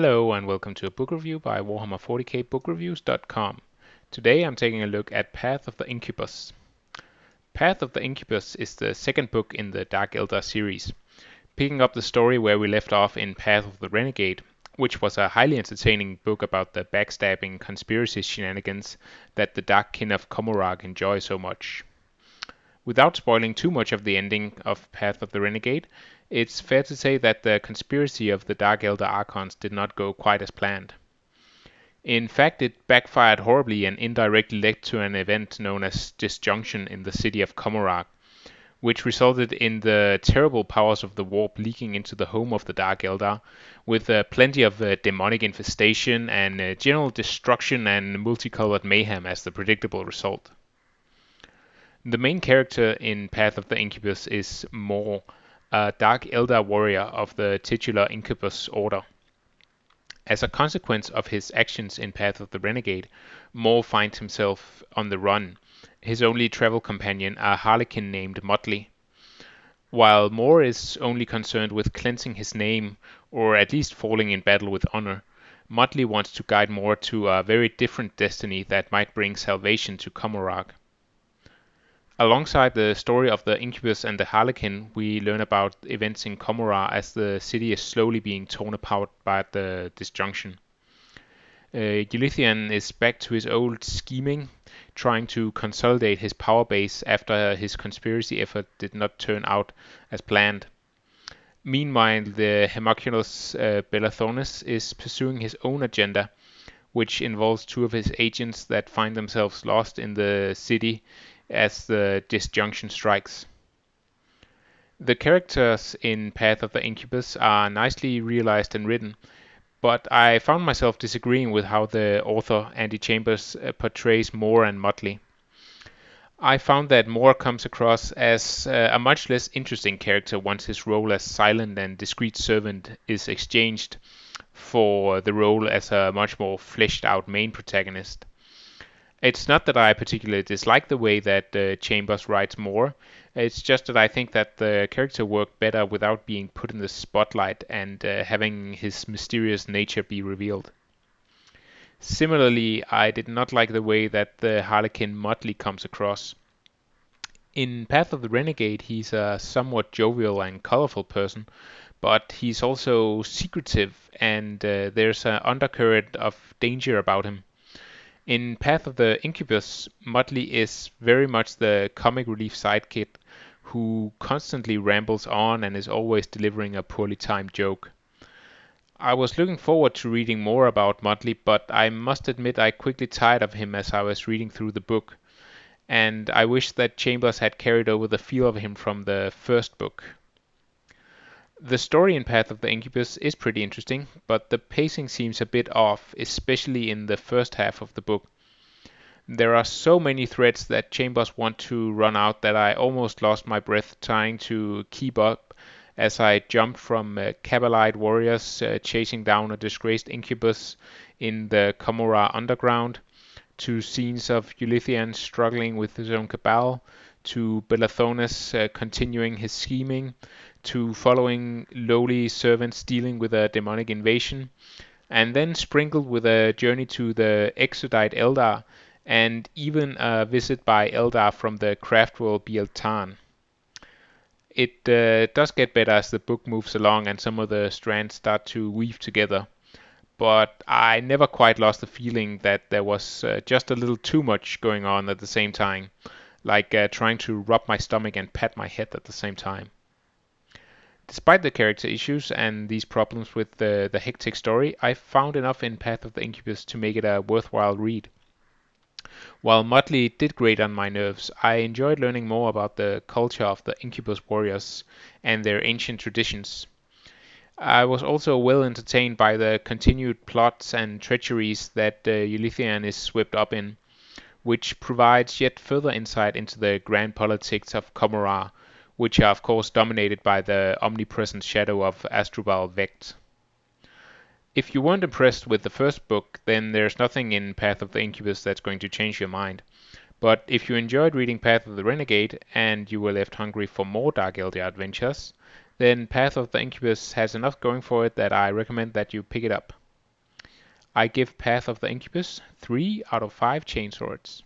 Hello and welcome to a book review by Warhammer 40k bookreviews.com. Today I'm taking a look at Path of the Incubus. Path of the Incubus is the second book in the Dark Eldar series, picking up the story where we left off in Path of the Renegade, which was a highly entertaining book about the backstabbing conspiracy shenanigans that the Dark Kin of Commorragh enjoy so much. Without spoiling too much of the ending of Path of the Renegade, it's fair to say that the conspiracy of the Dark Eldar archons did not go quite as planned. In fact, it backfired horribly and indirectly led to an event known as disjunction in the city of Commorragh, which resulted in the terrible powers of the warp leaking into the home of the Dark Eldar, with plenty of demonic infestation and general destruction and multicolored mayhem as the predictable result. The main character in Path of the Incubus is Mor, a Dark Eldar warrior of the titular Incubus order. As a consequence of his actions in Path of the Renegade, Mor finds himself on the run, his only travel companion a harlequin named Motley. While Mor is only concerned with cleansing his name, or at least falling in battle with honor, Motley wants to guide Mor to a very different destiny that might bring salvation to Commorragh. Alongside the story of the Incubus and the Harlequin, we learn about events in Commorragh as the city is slowly being torn apart by the disjunction. Ulithian is back to his old scheming, trying to consolidate his power base after his conspiracy effort did not turn out as planned. Meanwhile, the homunculus Belathornis is pursuing his own agenda, which involves two of his agents that find themselves lost in the city as the disjunction strikes. The characters in Path of the Incubus are nicely realized and written, but I found myself disagreeing with how the author, Andy Chambers, portrays Mor and Motley. I found that Mor comes across as a much less interesting character once his role as silent and discreet servant is exchanged for the role as a much more fleshed out main protagonist. It's not that I particularly dislike the way that Chambers writes Mor. It's just that I think that the character worked better without being put in the spotlight and having his mysterious nature be revealed. Similarly, I did not like the way that the Harlequin Motley comes across. In Path of the Renegade, he's a somewhat jovial and colorful person, but he's also secretive and there's an undercurrent of danger about him. In Path of the Incubus, Motley is very much the comic relief sidekick who constantly rambles on and is always delivering a poorly timed joke. I was looking forward to reading more about Motley, but I must admit I quickly tired of him as I was reading through the book, and I wish that Chambers had carried over the feel of him from the first book. The story in Path of the Incubus is pretty interesting, but the pacing seems a bit off, especially in the first half of the book. There are so many threads that Chambers want to run out that I almost lost my breath trying to keep up as I jumped from Cabalite warriors chasing down a disgraced Incubus in the Commorragh underground, to scenes of Ulithian struggling with his own cabal, to Belathornis continuing his scheming, to following lowly servants dealing with a demonic invasion, and then sprinkled with a journey to the Exodite Eldar, and even a visit by Eldar from the craft world Bieltan. It does get better as the book moves along and some of the strands start to weave together, but I never quite lost the feeling that there was just a little too much going on at the same time, like trying to rub my stomach and pat my head at the same time. Despite the character issues and these problems with the hectic story, I found enough in Path of the Incubus to make it a worthwhile read. While Motley did grate on my nerves, I enjoyed learning more about the culture of the Incubus warriors and their ancient traditions. I was also well entertained by the continued plots and treacheries that Ulithian is swept up in, which provides yet further insight into the grand politics of Commorragh, which are of course dominated by the omnipresent shadow of Asdrubal Vecht. If you weren't impressed with the first book, then there's nothing in Path of the Incubus that's going to change your mind. But if you enjoyed reading Path of the Renegade and you were left hungry for more Dark Eldar adventures, then Path of the Incubus has enough going for it that I recommend that you pick it up. I give Path of the Incubus 3 out of 5 chainswords.